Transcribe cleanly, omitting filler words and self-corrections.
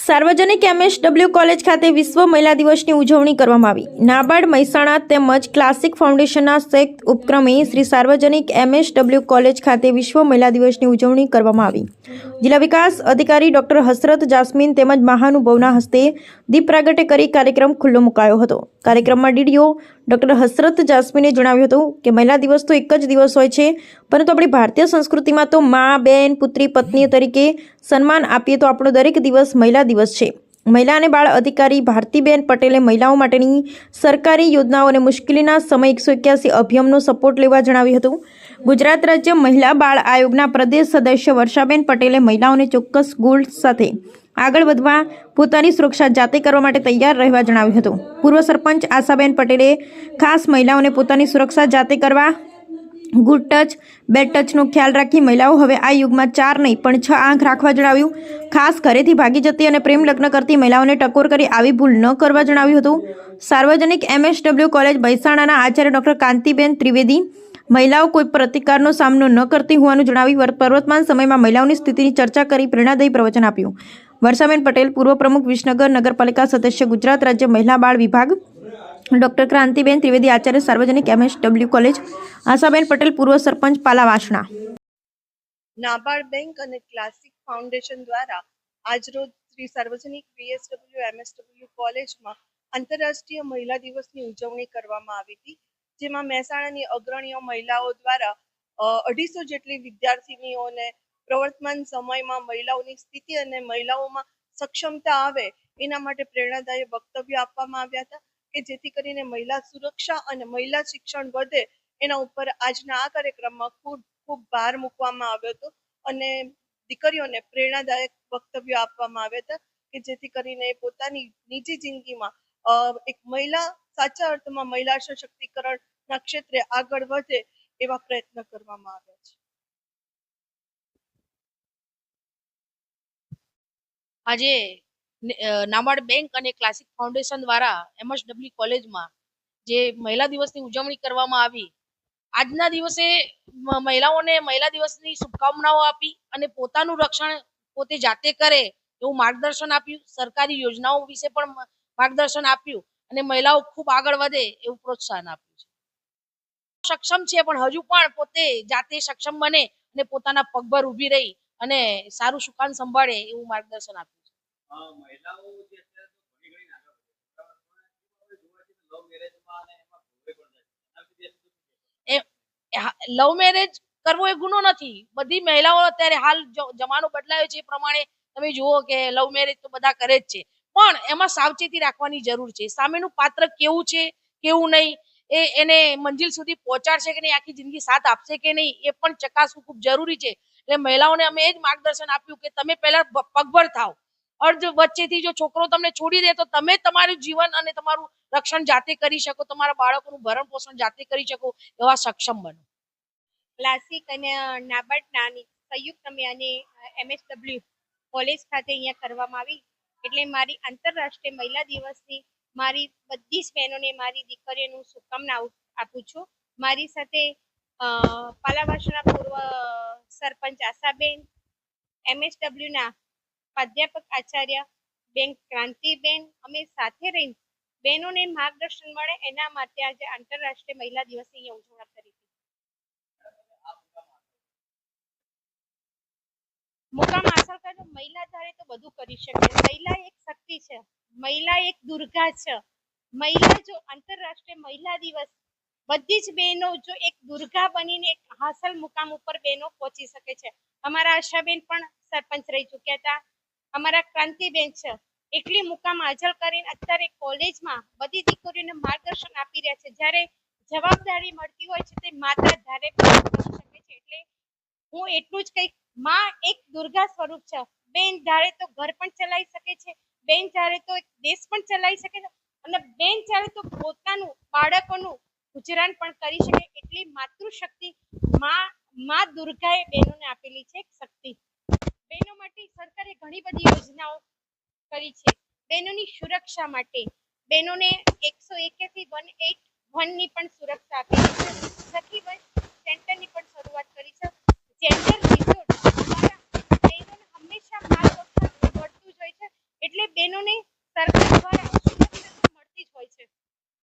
સાર્વજનિક MSW college ખાતે વિશ્વ મહિલા દિવસની ઉજવણી કરવામાં આવી. નાબાર્ડ મહેસાણા તેમજ ક્લાસિક ફાઉન્ડેશનના સંયુક્ત ઉપક્રમે શ્રી સાર્વજનિક એમએસડબલ્યુ કોલેજ ખાતે વિશ્વ મહિલા દિવસની ઉજવણી કરવામાં આવી. જિલ્લા વિકાસ અધિકારી ડોક્ટર હસરત જાસ્મીન તેમજ મહાનુભાવોના હસ્તે દીપ પ્રાગટ્ય કરી કાર્યક્રમ ખુલ્લો મુકાયો હતો. કાર્યક્રમમાં ડીડીઓ ડોક્ટર હસરત જાસ્મીને જણાવ્યું હતું કે મહિલા દિવસ તો એક જ દિવસ હોય છે, પરંતુ આપણી ભારતીય સંસ્કૃતિમાં તો મા, બેન, પુત્રી, પત્ની તરીકે સન્માન આપીએ તો આપણો દરેક દિવસ મહિલા દિવસ છે. મહિલા અને બાળ અધિકારી ભારતીબેન પટેલે મહિલાઓ માટેની સરકારી યોજનાઓ અને મુશ્કેલીના સમય 181 અભિયાનનો સપોર્ટ લેવા જણાવ્યું હતું. ગુજરાત રાજ્ય મહિલા બાળ આયોગના પ્રદેશ સદસ્ય વર્ષાબેન પટેલે મહિલાઓને ચોક્કસ ગોલ્સ સાથે આગળ વધવા પોતાની સુરક્ષા જાતે કરવા માટે તૈયાર રહેવા જણાવ્યું હતું. પૂર્વ સરપંચ આશાબેન પટેલે ખાસ મહિલાઓને પોતાની સુરક્ષા જાતે કરવા, ગુડ ટચ, બેડ ટચનો ખ્યાલ રાખી મહિલાઓ હવે આ યુગમાં 4 નહીં પણ 6 આંખ રાખવા જણાવ્યું. ખાસ ઘરેથી ભાગી જતી અને પ્રેમ લગ્ન કરતી મહિલાઓને ટકોર કરી આવી ભૂલ ન કરવા જણાવ્યું હતું. સાર્વજનિક એમએસડબલ્યુ કોલેજ મહેસાણાના આચાર્ય ડોક્ટર કાંતિબેન ત્રિવેદી મહિલાઓ કોઈ પ્રતિકારનો સામનો ન કરતી હોવાનું જણાવી વર્તમાન સમયમાં મહિલાઓની સ્થિતિની ચર્ચા કરી પ્રેરણાદાયી પ્રવચન આપ્યું. વર્ષાબેન પટેલ પૂર્વ પ્રમુખ વિસનગર નગરપાલિકા સદસ્ય ગુજરાત રાજ્ય મહિલા બાળ વિભાગ ડોક્ટર ક્રાંતિબેન ત્રિવેદી આચાર્ય સાર્વજનિક એમએસડબલ્યુ કોલેજ, આશાબેન પટેલ પૂર્વ સરપંચ પાલાવાસણા. નાબાર્ડ બેંક અને ક્લાસિક ફાઉન્ડેશન દ્વારા આજરોજ શ્રી સાર્વજનિક વીએસડબલ્યુ એમએસડબલ્યુ કોલેજમાં આંતરરાષ્ટ્રીય મહિલા દિવસની ઉજવણી કરવામાં આવી હતી, જેમાં મહેસાણાની અગ્રણીય મહિલાઓ દ્વારા 250 જેટલી વિદ્યાર્થીનીઓને પ્રવર્તમાન સમયમાં મહિલાઓની સ્થિતિ અને મહિલાઓમાં સક્ષમતા આવે એના માટે પ્રેરણાદાયી વક્તવ્ય આપવામાં આવ્યા હતા કે જેથી કરીને મહિલા સુરક્ષા અને મહિલા શિક્ષણ વધે એના ઉપર આજના આ કાર્યક્રમમાં ખૂબ ભાર મૂકવામાં આવ્યો હતો અને દીકરીઓને પ્રેરણાદાયક વક્તવ્ય આપવામાં આવ્યા હતા કે જેથી કરીને પોતાની નિજી જિંદગીમાં એક મહિલા સાચા અર્થમાં મહિલા સશક્તિકરણના ક્ષેત્રે આગળ વધે એવા પ્રયત્ન કરવામાં આવ્યા છે. આજે નાબાર્ડ બેંક અને ક્લાસિક ફાઉન્ડેશન દ્વારા એમએસડબલ્યુ કોલેજમાં જે મહિલા દિવસની ઉજવણી કરવામાં આવી, આજના દિવસે મહિલાઓને મહિલા દિવસની શુભકામનાઓ આપી અને પોતાનું રક્ષણ પોતે જાતે કરે એવું માર્ગદર્શન આપ્યું. સરકારી યોજનાઓ વિશે પણ માર્ગદર્શન આપ્યું અને મહિલાઓ ખૂબ આગળ વધે એવું પ્રોત્સાહન આપ્યું છે. સક્ષમ છે પણ હજુ પણ પોતે જાતે સક્ષમ બને અને પોતાના પગભર ઊભી રહી અને સારું સુકાન સંભાળે એવું માર્ગદર્શન આપ્યું છે. લવ મેરેજ કરવો એ ગુનો નથી. બધી મહિલાઓ અત્યારે હાલ જમાનો બદલાયો છે એ પ્રમાણે તમે જુઓ કે લવ મેરેજ તો બધા કરે જ છે, પણ એમાં સાવચેતી રાખવાની જરૂર છે. સામેનું પાત્ર કેવું છે કેવું નહીં, એને મંજિલ સુધી પહોંચાડશે કે નહીં, આખી જિંદગી સાથ આપશે કે નહીં એ પણ ચકાસવું ખૂબ જરૂરી છે. એટલે મહિલાઓને અમે એ જ માર્ગદર્શન આપ્યું કે તમે પહેલા પગભર થાવ. અર્ધ વચ્ચેથી જો છોકરો તમને છોડી દે તો તમે તમારું જીવન અને તમારું રક્ષણ જાતે કરી શકો, તમારા બાળકોનું ભરણ પોષણ જાતે કરી શકો એવા સક્ષમ બનો. ક્લાસિક અને નાબાર્ડના સંયુક્ત અને એમએસડબલ્યુ કોલેજ ખાતે અહીંયા કરવામાં આવી. એટલે મારી આંતરરાષ્ટ્રીય મહિલા દિવસની મારી બધી જ બહેનોને, મારી દીકરીઓનું શુભકામના આપું છું. મારી સાથે પાલાવાસણા પૂર્વ સરપંચ આશાબેન, એમએસડબલ્યુના પ્રાધ્યાપક આચાર્ય બેન ક્રાંતિબેન, અમે સાથે રહીને બહેનોને માર્ગદર્શન મળે એના માટે આજે આંતરરાષ્ટ્રીય મહિલા દિવસની અહીંયા ઉજવણી કરી. મુકામ હાંસલ કરે મહિલા ધારે તો બધું કરી શકે. મહિલા એક શક્તિ છે, મહિલા એક દુર્ગા છે. મહિલા જો આંતરરાષ્ટ્રીય મહિલા દિવસ બધી જ બહેનો જો એક દુર્ગા બનીને એક હાંસલ મુકામ ઉપર બહેનો પહોંચી શકે છે. અમારા આશાબેન પણ સરપંચ રહી ચૂક્યા હતા, અમારા ક્રાંતિબેન છે, એટલી મુકામ હાંસલ કરીને અત્યારે કોલેજમાં બધી દીકરીઓને માર્ગદર્શન આપી રહ્યા છે. જ્યારે જવાબદારી મળતી હોય છે તે માતા ધારે કરી શકે છે. એટલે હું એટલું જ કંઈક, માં એક દુર્ગા સ્વરૂપ છે. બેન ધારે તો ઘર પણ ચલાવી શકે છે, બેન ધારે તો એક દેશ પણ ચલાવી શકે છે અને બેન ધારે તો પોતાનું બાળકોનું ગુજરાન પણ કરી શકે. એટલી માતૃશક્તિ માં દુર્ગાએ બહેનોને આપેલી છે શક્તિ. બહેનો માટે સરકારે ઘણી બધી યોજનાઓ કરી છે. બહેનોની સુરક્ષા માટે બહેનોને 101 થી 181 ની પણ સુરક્ષા આપેલી છે. સખી બસ સેન્ટરની પણ શરૂઆત કરી છે. જેન્ડર રિસોર્સ અમારા બહેનોને હંમેશા માર્ગદર્શન મળતું જ હોય છે. એટલે તેનોને સરકાર દ્વારા સુરક્ષા મળતી જ હોય છે.